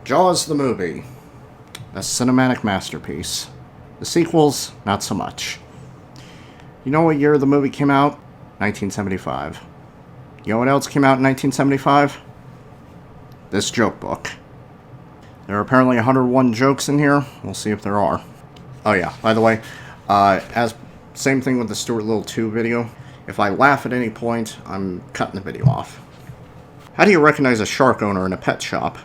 Jaws the movie. A cinematic masterpiece. The sequels, not so much. You know what year the movie came out? 1975. You know what else came out in 1975? This joke book. There are apparently 101 jokes in here. We'll see if there are. Oh yeah, by the way, same thing with the Stuart Little 2 video. If I laugh at any point, I'm cutting the video off. How do you recognize a shark owner in a pet shop?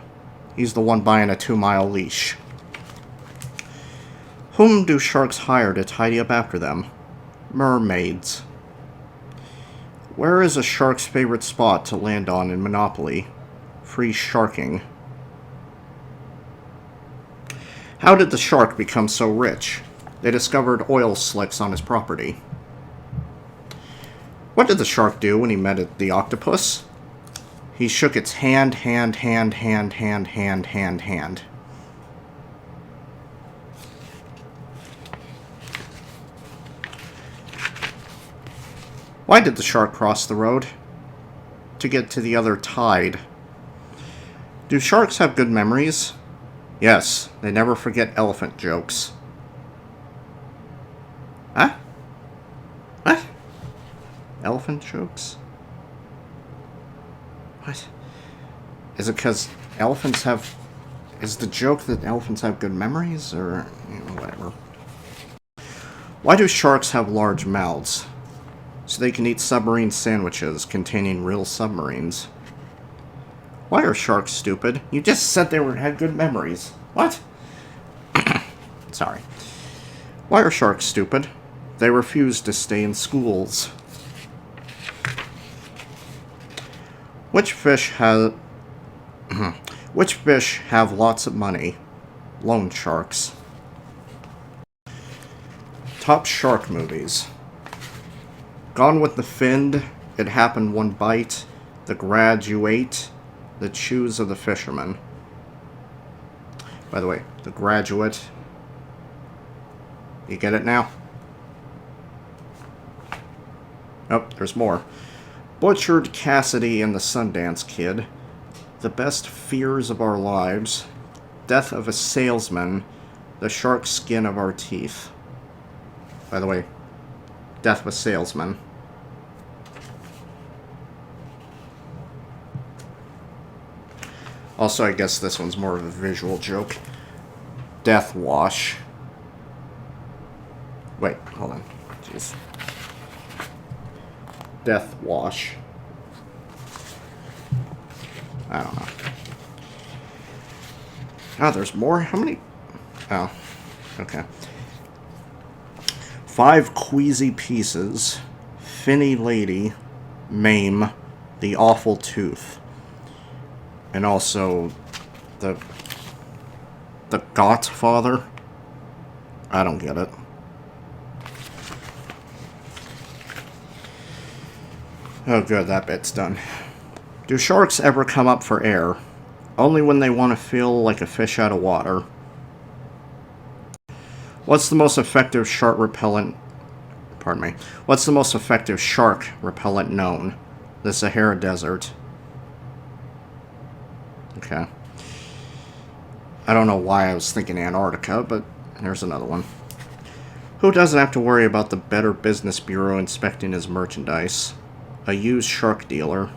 He's the one buying a 2-mile leash. Whom do sharks hire to tidy up after them? Mermaids. Where is a shark's favorite spot to land on in Monopoly? Free sharking. How did the shark become so rich? They discovered oil slicks on his property. What did the shark do when he met the octopus? He shook its hand. Why did the shark cross the road? To get to the other tide. Do sharks have good memories? Yes, they never forget elephant jokes. Huh? What? Elephant jokes? What? Is it because elephants have... Is the joke that elephants have good memories? Or, you know, whatever. Why do sharks have large mouths? So they can eat submarine sandwiches containing real submarines. Why are sharks stupid? You just said they had good memories. What? Sorry. Why are sharks stupid? They refuse to stay in schools. Which fish have lots of money? Loan sharks. Top shark movies. Gone with the Find, It Happened One Bite, The Graduate, The Shoes of the Fisherman. By the way, The Graduate. You get it now? Oh, there's more. Butchered Cassidy and the Sundance Kid, The Best Fears of Our Lives, Death of a Salesman, The Shark Skin of Our Teeth. By the way, Death of a Salesman. Also, I guess this one's more of a visual joke. Death Wash. Wait, hold on. Jeez. Death Wash. I don't know. Oh, there's more? How many? Oh, okay. 5 Queasy Pieces. Finny Lady. Mame. The Awful Tooth. And also the Godfather. I don't get it. Oh good, that bit's done. Do sharks ever come up for air? Only when they want to feel like a fish out of water. What's the most effective shark repellent... Pardon me. What's the most effective shark repellent known? The Sahara Desert. Okay. I don't know why I was thinking Antarctica, but there's another one. Who doesn't have to worry about the Better Business Bureau inspecting his merchandise? A used shark dealer.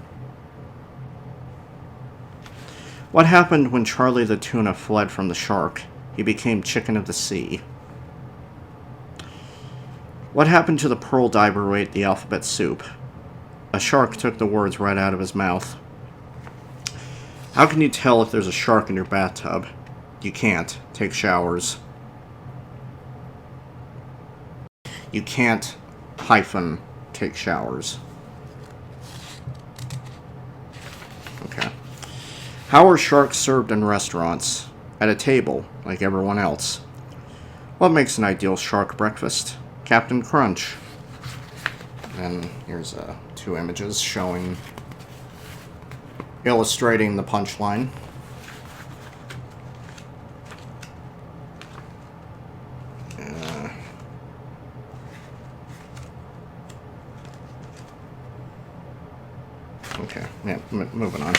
What happened when Charlie the Tuna fled from the shark? He became Chicken of the Sea. What happened to the pearl diver who ate the alphabet soup? A shark took the words right out of his mouth. How can you tell if there's a shark in your bathtub? You can't. Take showers. You can't take showers. Okay. How are sharks served in restaurants? At a table, like everyone else. What makes an ideal shark breakfast? Captain Crunch. And here's 2 images illustrating the punchline. Okay, yeah, moving on.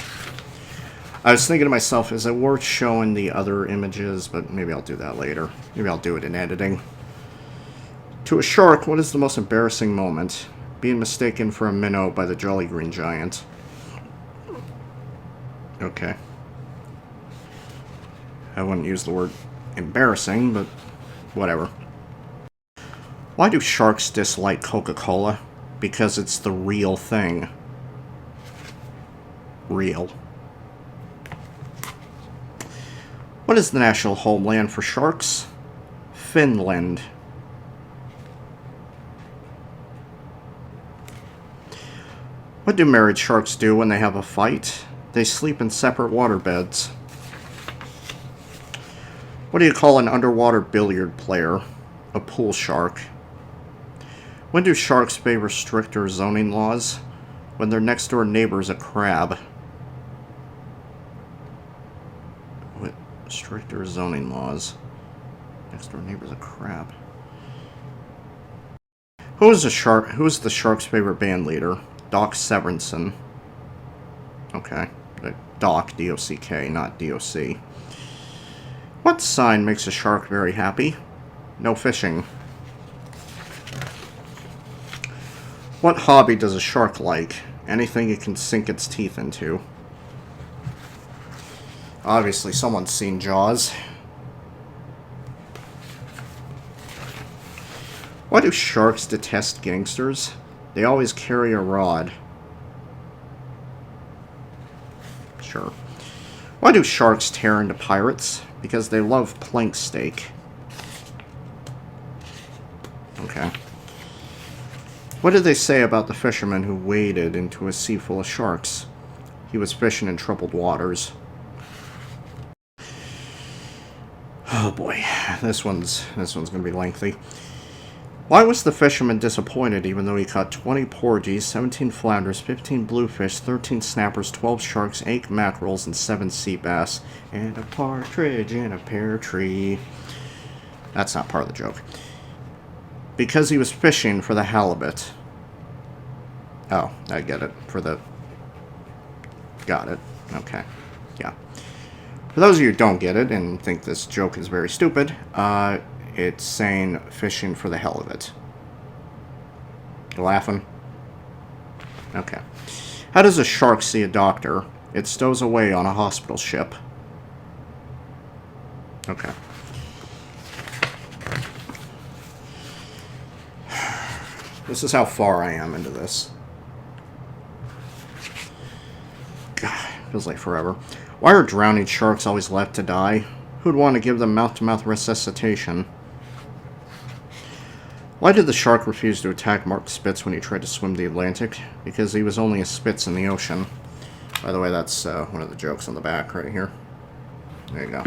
I was thinking to myself, is it worth showing the other images? But maybe I'll do that later. Maybe I'll do it in editing. To a shark, what is the most embarrassing moment? Being mistaken for a minnow by the Jolly Green Giant. Okay. I wouldn't use the word embarrassing, but whatever. Why do sharks dislike Coca-Cola? Because it's the real thing. Real. What is the national homeland for sharks? Finland. What do married sharks do when they have a fight? They sleep in separate waterbeds. What do you call an underwater billiard player? A pool shark. When do sharks favor stricter zoning laws? When their next door neighbor is a crab. What? Stricter zoning laws. Next door neighbor's a crab. Who is the Sharks' favorite band leader? Doc Severinsen. Okay. Doc, D-O-C-K, not D-O-C. What sign makes a shark very happy? No fishing. What hobby does a shark like? Anything it can sink its teeth into. Obviously, someone's seen Jaws. Why do sharks detest gangsters? They always carry a rod. Sure. Why do sharks tear into pirates? Because they love plank steak. Okay. What did they say about the fisherman who waded into a sea full of sharks? He was fishing in troubled waters. Oh boy, this one's gonna be lengthy. Why was the fisherman disappointed even though he caught 20 porgies, 17 flounders, 15 bluefish, 13 snappers, 12 sharks, 8 mackerels, and 7 sea bass, and a partridge in a pear tree? That's not part of the joke. Because he was fishing for the halibut. Oh, I get it. Got it. Okay. Yeah. For those of you who don't get it and think this joke is very stupid, it's saying fishing for the hell of it. You laughing? Okay. How does a shark see a doctor? It stows away on a hospital ship. Okay. This is how far I am into this. God, feels like forever. Why are drowning sharks always left to die? Who'd want to give them mouth-to-mouth resuscitation? Why did the shark refuse to attack Mark Spitz when he tried to swim the Atlantic? Because he was only a Spitz in the ocean. By the way, that's one of the jokes on the back right here. There you go.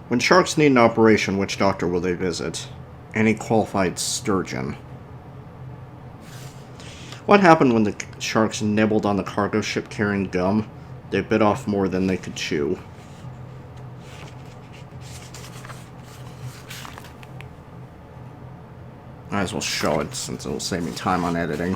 When sharks need an operation, which doctor will they visit? Any qualified sturgeon. What happened when the sharks nibbled on the cargo ship carrying gum? They bit off more than they could chew. Might as well show it since it'll save me time on editing.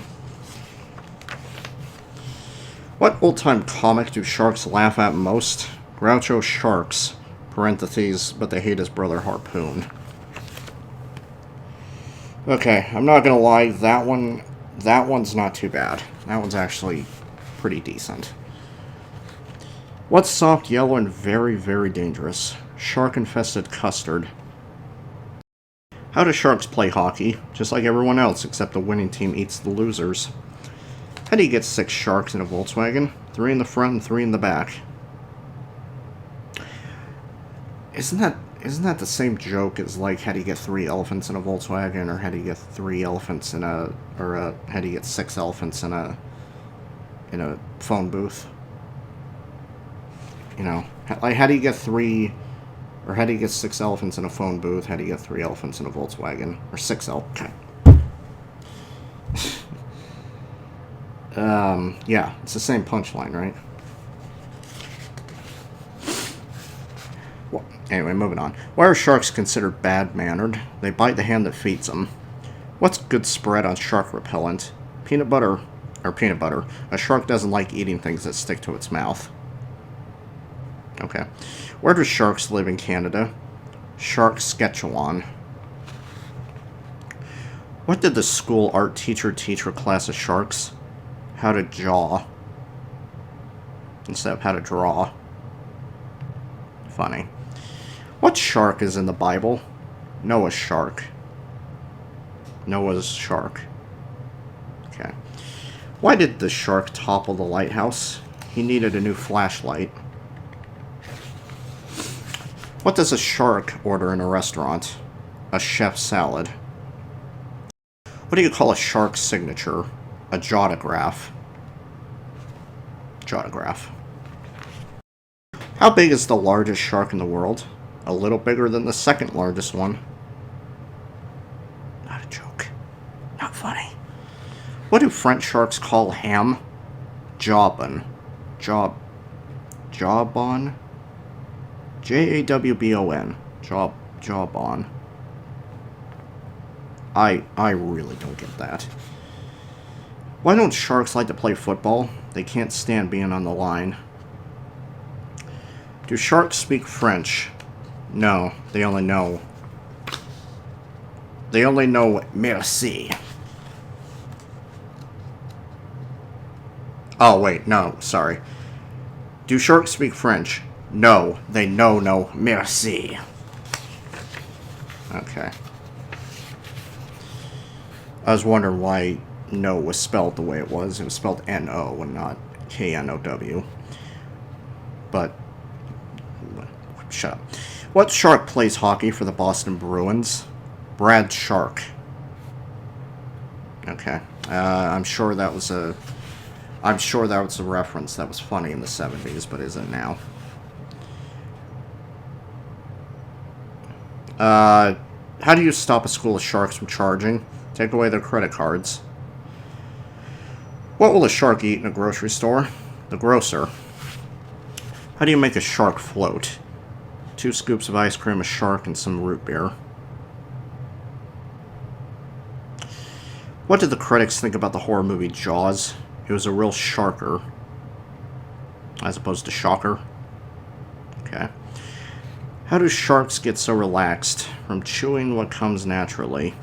What old-time comic do sharks laugh at most? Groucho Sharks, parentheses, but they hate his brother Harpoon. Okay, I'm not gonna lie, that one's not too bad. That one's actually pretty decent. What's soft, yellow, and very, very dangerous? Shark-infested custard. How do sharks play hockey? Just like everyone else, except the winning team eats the losers. How do you get 6 sharks in a Volkswagen? 3 in the front and 3 in the back. Isn't that the same joke as, like, how do you get 3 elephants in a Volkswagen, or how do you get 3 elephants in a, or how do you get 6 elephants in a phone booth? You know, like, how do you get 3, or how do you get 6 elephants in a phone booth? How do you get 3 elephants in a Volkswagen? Or 6 elephants. Yeah, it's the same punchline, right? Well, anyway, moving on. Why are sharks considered bad-mannered? They bite the hand that feeds them. What's good spread on shark repellent? Peanut butter, or peanut butter. A shark doesn't like eating things that stick to its mouth. Okay. Where do sharks live in Canada? Shark Saskatchewan. What did the school art teacher teach her class of sharks? How to jaw. Instead of how to draw. Funny. What shark is in the Bible? Noah's shark. Noah's shark. Okay. Why did the shark topple the lighthouse? He needed a new flashlight. What does a shark order in a restaurant? A chef's salad. What do you call a shark's signature? A jotograph. Jotograph. How big is the largest shark in the world? A little bigger than the second largest one. Not a joke. Not funny. What do French sharks call ham? Jawbone. Jawbone? Jawbon. Jawbone. I really don't get that. Why don't sharks like to play football? They can't stand being on the line. Do sharks speak French? No, they only know merci. Oh, wait, no, sorry. Do sharks speak French? No, they know no merci. Okay. I was wondering why no was spelled the way it was. It was spelled N-O and not K-N-O-W. But, shut up. What shark plays hockey for the Boston Bruins? Brad Shark. Okay. I'm sure that was a reference that was funny in the 70s, but isn't now. How do you stop a school of sharks from charging? Take away their credit cards. What will a shark eat in a grocery store? The grocer. How do you make a shark float? 2 scoops of ice cream, a shark, and some root beer. What did the critics think about the horror movie Jaws? It was a real sharker. As opposed to shocker. Okay. How do sharks get so relaxed? From chewing what comes naturally.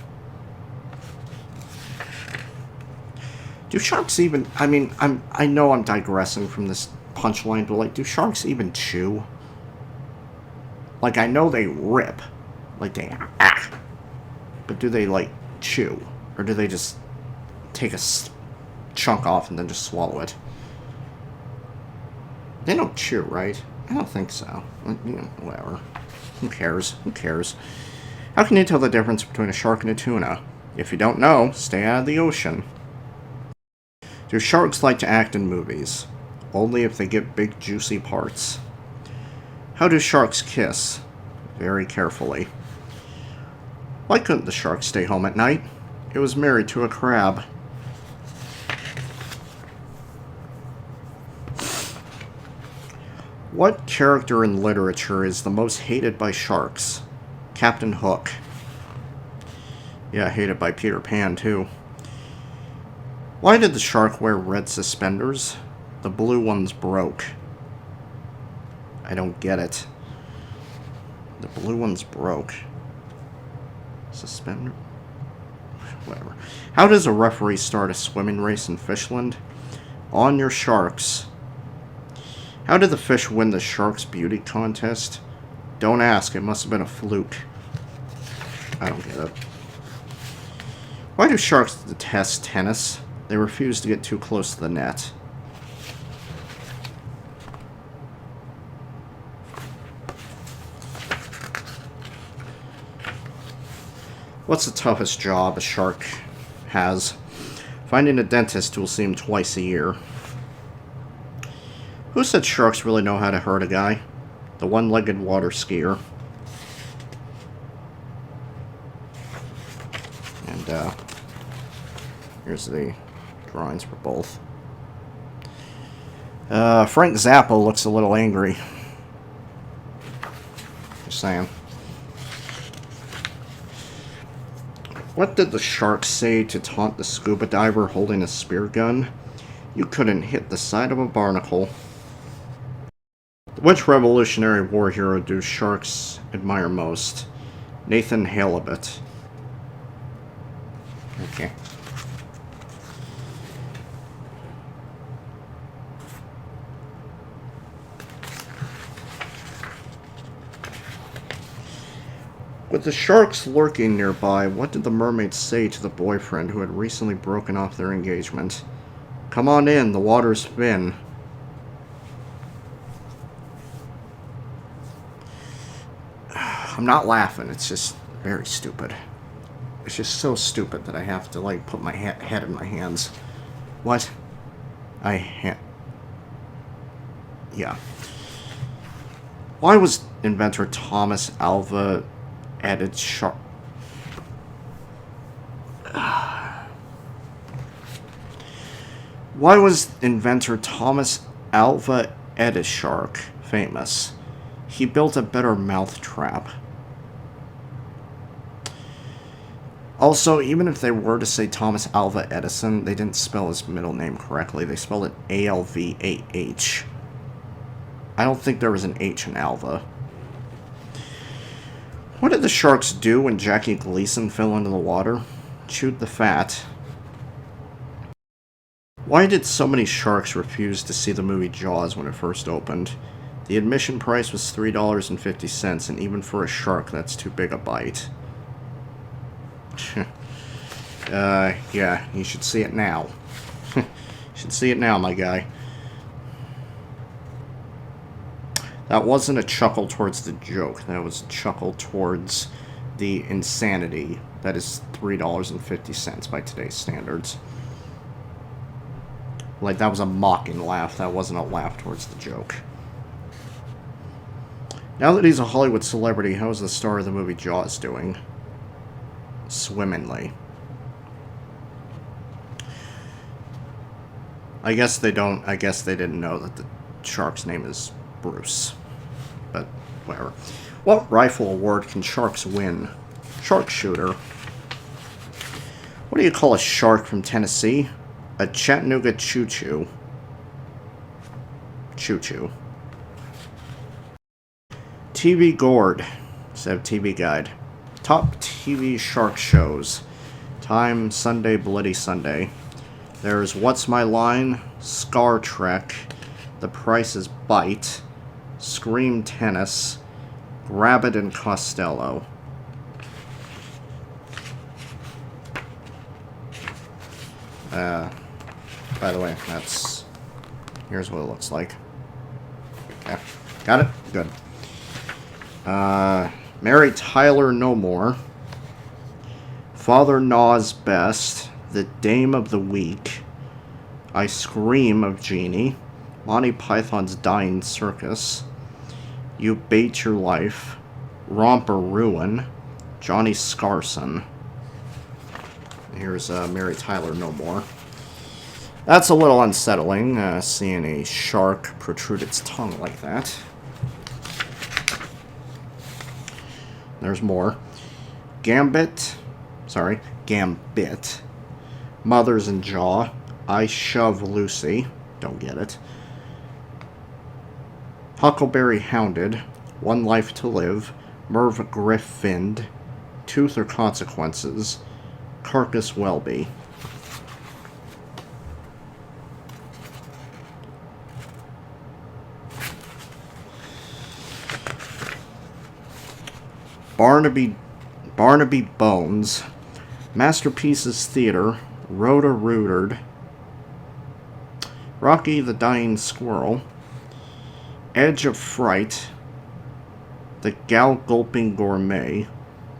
Do sharks even... I mean, I know I'm digressing from this punchline, but, like, do sharks even chew? Like, I know they rip. Like, they... Ah! But do they, like, chew? Or do they just take a chunk off and then just swallow it? They don't chew, right? I don't think so. You know, whatever. Who cares? Who cares? How can you tell the difference between a shark and a tuna? If you don't know, stay out of the ocean. Do sharks like to act in movies? Only if they get big, juicy parts. How do sharks kiss? Very carefully. Why couldn't the shark stay home at night? It was married to a crab. What character in literature is the most hated by sharks? Captain Hook. Yeah, hated by Peter Pan, too. Why did the shark wear red suspenders? The blue ones broke. I don't get it. The blue ones broke. Suspender? Whatever. How does a referee start a swimming race in Fishland? On your sharks. How did the fish win the Sharks Beauty Contest? Don't ask, it must have been a fluke. I don't get it. Why do sharks detest tennis? They refuse to get too close to the net. What's the toughest job a shark has? Finding a dentist who will see him twice a year. Who said sharks really know how to hurt a guy? The one-legged water skier. And, here's the drawings for both. Frank Zappa looks a little angry. Just saying. What did the shark say to taunt the scuba diver holding a spear gun? You couldn't hit the side of a barnacle. Which Revolutionary War hero do sharks admire most? Nathan Halibut. Okay. With the sharks lurking nearby, what did the mermaid say to the boyfriend who had recently broken off their engagement? Come on in, the water's thin. I'm not laughing, it's just very stupid. It's just so stupid that I have to, like, put my head in my hands. What? Yeah. Why was inventor Thomas Alva added shark? Why was inventor Thomas Alva Edishark famous? He built a better mousetrap. Also, even if they were to say Thomas Alva Edison, they didn't spell his middle name correctly. They spelled it A-L-V-A-H. I don't think there was an H in Alva. What did the sharks do when Jackie Gleason fell into the water? Chewed the fat. Why did so many sharks refuse to see the movie Jaws when it first opened? The admission price was $3.50, and even for a shark, that's too big a bite. Yeah, you should see it now. You should see it now, my guy. That wasn't a chuckle towards the joke. That was a chuckle towards the insanity that is $3.50 by today's standards. Like, that was a mocking laugh. That wasn't a laugh towards the joke. Now that he's a Hollywood celebrity, how is the star of the movie Jaws doing? Swimmingly. I guess they didn't know that the shark's name is Bruce. But, whatever. What rifle award can sharks win? Sharpshooter. What do you call a shark from Tennessee? A Chattanooga choo-choo. Choo-choo. TV Gourd. Instead of TV Guide. Top TV shark shows. Time, Sunday, Bloody Sunday. There's What's My Line, Scar Trek, The Price is Bite, Scream Tennis, Grab It and Costello. By the way, here's what it looks like. Yeah, got it? Good. Mary Tyler No More, Father Naw's Best, The Dame of the Week, I Scream of Genie, Monty Python's Dying Circus, You Bait Your Life, Romper Ruin, Johnny Scarson. Here's Mary Tyler No More. That's a little unsettling, seeing a shark protrude its tongue like that. There's more. Gambit. Mothers and Jaw. I Shove Lucy. Don't get it. Huckleberry Hounded. One Life to Live. Merv Griffin. Tooth or Consequences. Carcass Welby. Barnaby Bones, Masterpieces Theater, Roto-Rootered, Rocky the Dying Squirrel, Edge of Fright, The Gal Gulping Gourmet,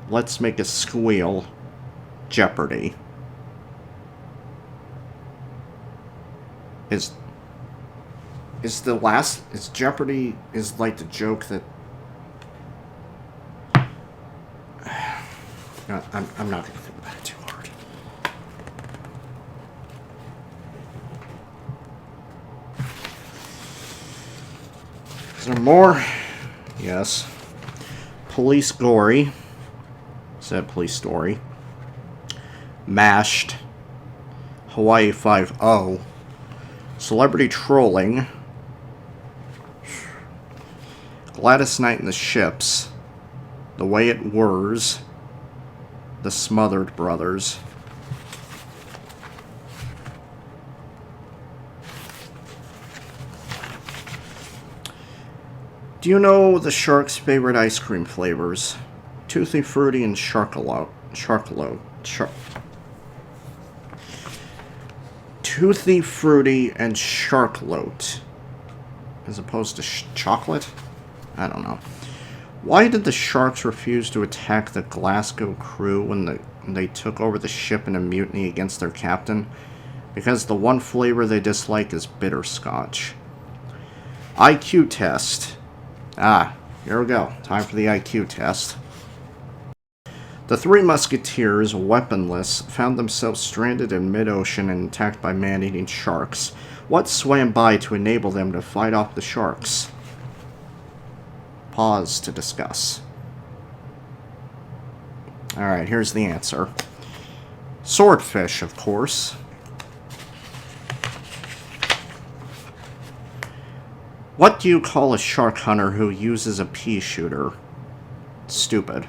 Let's Make a Squeal, Jeopardy. Is Jeopardy is like the joke that I'm not going to think about it too hard. Is there more? Yes. Police Gory. Said Police Story. Mashed. Hawaii 5-0. Celebrity trolling. Gladys Knight and the Ships. The Way It Whirs. The Smothered Brothers. Do you know the shark's favorite ice cream flavors? Toothy Fruity and Sharkalote. Toothy Fruity and Sharkalote. As opposed to chocolate? I don't know. Why did the sharks refuse to attack the Glasgow crew when they took over the ship in a mutiny against their captain? Because the one flavor they dislike is bitterscotch. IQ test. Ah, here we go. Time for the IQ test. The three musketeers, weaponless, found themselves stranded in mid-ocean and attacked by man-eating sharks. What swam by to enable them to fight off the sharks? Pause to discuss. Alright, here's the answer. Swordfish, of course. What do you call a shark hunter who uses a pea shooter? Stupid.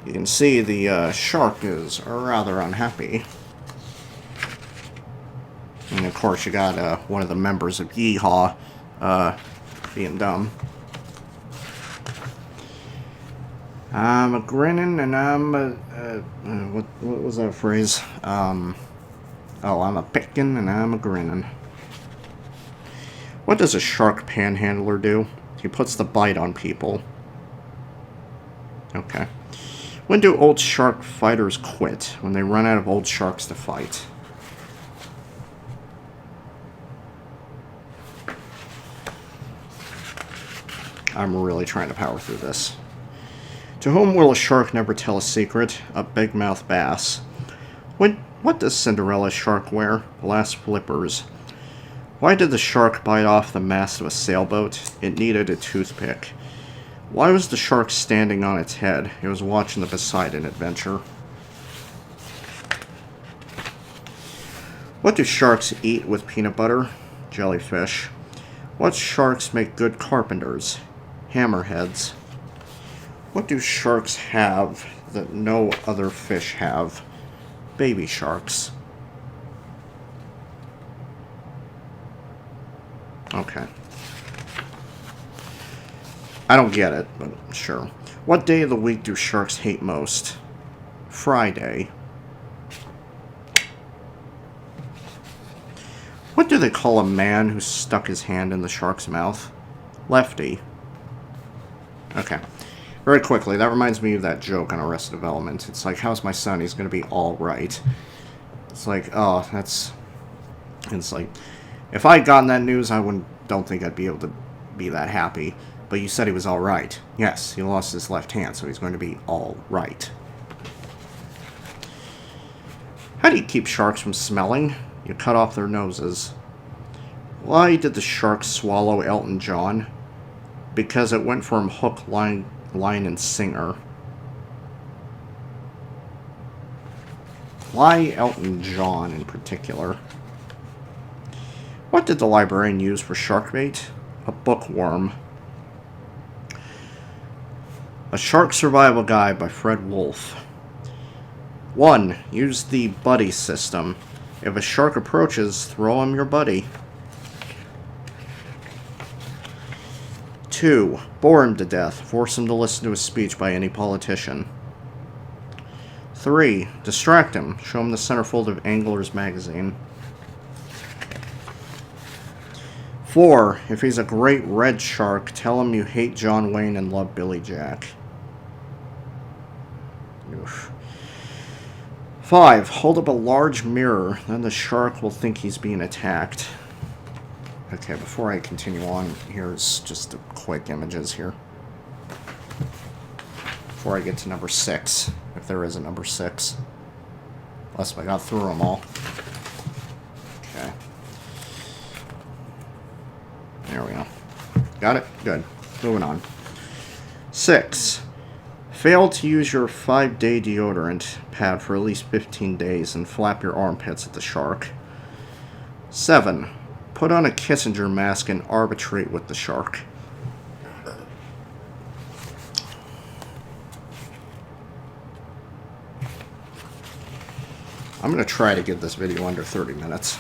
You can see the shark is rather unhappy. And of course you got one of the members of Yeehaw being dumb. I'm a grinning and I'm a... what was that phrase? Oh, I'm a pickin' and I'm a grinning. What does a shark panhandler do? He puts the bite on people. Okay. When do old shark fighters quit? When they run out of old sharks to fight. I'm really trying to power through this. To whom will a shark never tell a secret? A big-mouth bass. What does Cinderella's shark wear? Glass flippers. Why did the shark bite off the mast of a sailboat? It needed a toothpick. Why was the shark standing on its head? It was watching the Poseidon adventure. What do sharks eat with peanut butter? Jellyfish. What sharks make good carpenters? Hammerheads. What do sharks have that no other fish have? Baby sharks. Okay. I don't get it, but sure. What day of the week do sharks hate most? Friday. What do they call a man who stuck his hand in the shark's mouth? Lefty. Okay. Very quickly, that reminds me of that joke on Arrested Development. It's like, how's my son? He's going to be all right. It's like, oh, that's... It's like, if I had gotten that news, don't think I'd be able to be that happy. But you said he was all right. Yes, he lost his left hand, so he's going to be all right. How do you keep sharks from smelling? You cut off their noses. Why did the shark swallow Elton John? Because it went for him hook, line, and singer. Why Elton John in particular? What did the librarian use for shark bait? A bookworm. A Shark Survival Guide by Fred Wolf. 1. Use the buddy system. If a shark approaches, throw him your buddy. 2. Bore him to death. Force him to listen to a speech by any politician. 3. Distract him. Show him the centerfold of Angler's magazine. 4. If he's a great red shark, tell him you hate John Wayne and love Billy Jack. Oof. 5. Hold up a large mirror, then the shark will think he's being attacked. Okay, before I continue on, here's just quick images here. Before I get to number 6, if there is a number 6. Unless I got through them all. Okay. There we go. Got it? Good. Moving on. 6. Fail to use your 5-day deodorant pad for at least 15 days and flap your armpits at the shark. 7. Put on a Kissinger mask and arbitrate with the shark. I'm going to try to get this video under 30 minutes.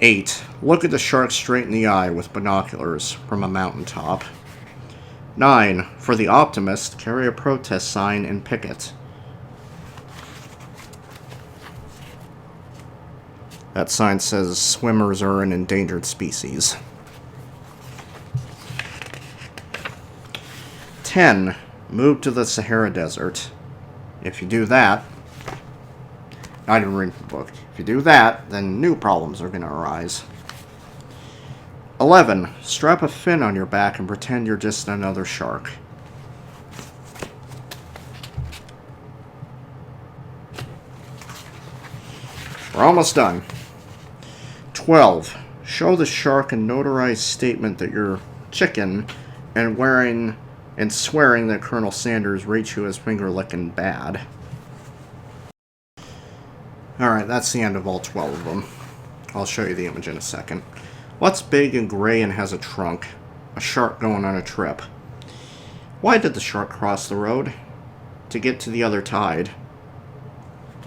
8. Look at the shark straight in the eye with binoculars from a mountaintop. 9. For the optimist, carry a protest sign and picket. That sign says swimmers are an endangered species. 10. Move to the Sahara Desert. If you do that, not even reading the book. If you do that, then new problems are going to arise. 11. Strap a fin on your back and pretend you're just another shark. We're almost done. 12. Show the shark a notarized statement that you're chicken and swearing that Colonel Sanders rates you as finger-licking bad. Alright, that's the end of all 12 of them. I'll show you the image in a second. What's big and gray and has a trunk? A shark going on a trip. Why did the shark cross the road? To get to the other tide.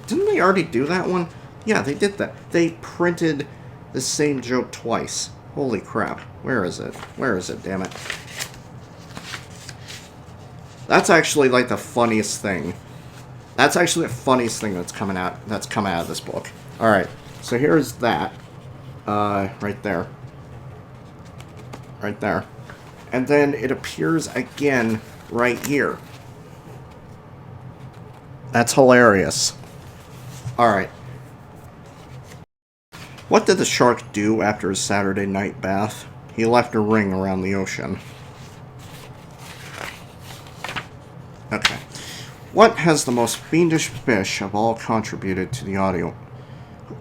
Didn't they already do that one? Yeah, they did that. They printed the same joke twice. Holy crap. Where is it? Where is it, damn it? That's actually like the funniest thing. That's actually the funniest thing that's come out of this book. Alright, so here's that. Right there. Right there. And then it appears again right here. That's hilarious. Alright. What did the shark do after his Saturday night bath? He left a ring around the ocean. Okay. What has the most fiendish fish of all contributed to the audio?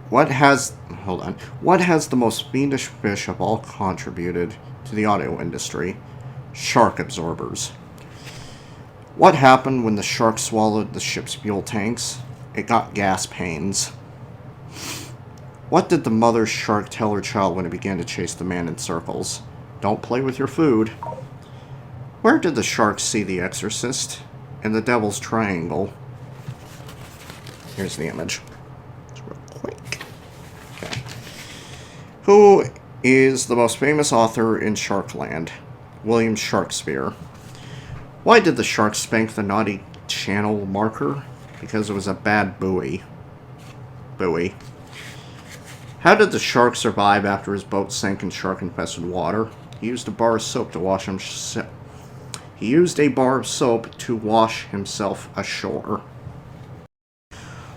What has the most fiendish fish of all contributed to the audio industry? Shark absorbers. What happened when the shark swallowed the ship's fuel tanks? It got gas pains. What did the mother shark tell her child when it began to chase the man in circles? Don't play with your food. Where did the shark see the exorcist? In the devil's triangle. Here's the image. It's real quick. Okay. Who is the most famous author in Sharkland? William Shakespeare. Why did the shark spank the naughty channel marker? Because it was a bad buoy. Buoy. How did the shark survive after his boat sank in shark-infested water? He used a bar of soap to wash himself. He used a bar of soap to wash himself ashore.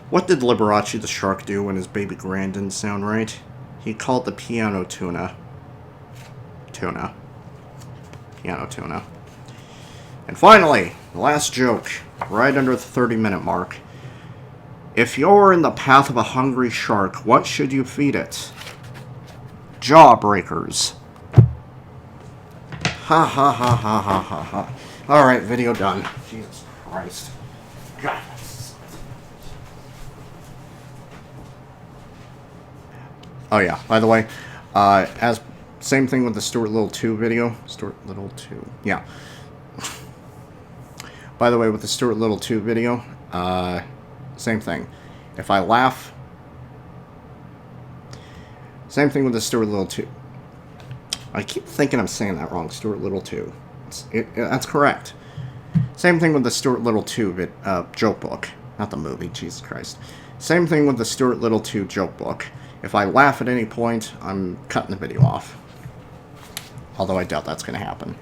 What did Liberace the shark do when his baby grand didn't sound right? He called the piano tuna. Tuna. Piano tuna. And finally, the last joke, right under the 30-minute mark. If you're in the path of a hungry shark, what should you feed it? Jawbreakers. Ha ha ha ha ha ha ha. Alright, video done. Jesus Christ. God. Oh yeah, by the way, same thing with the Stuart Little 2 video. Stuart Little 2. Yeah. By the way, with the Stuart Little 2 video, same thing. If I laugh... Same thing with the Stuart Little 2. I keep thinking I'm saying that wrong. Stuart Little 2. That's correct. Same thing with the Stuart Little 2 joke book. Not the movie, Jesus Christ. Same thing with the Stuart Little 2 joke book. If I laugh at any point, I'm cutting the video off. Although I doubt that's going to happen.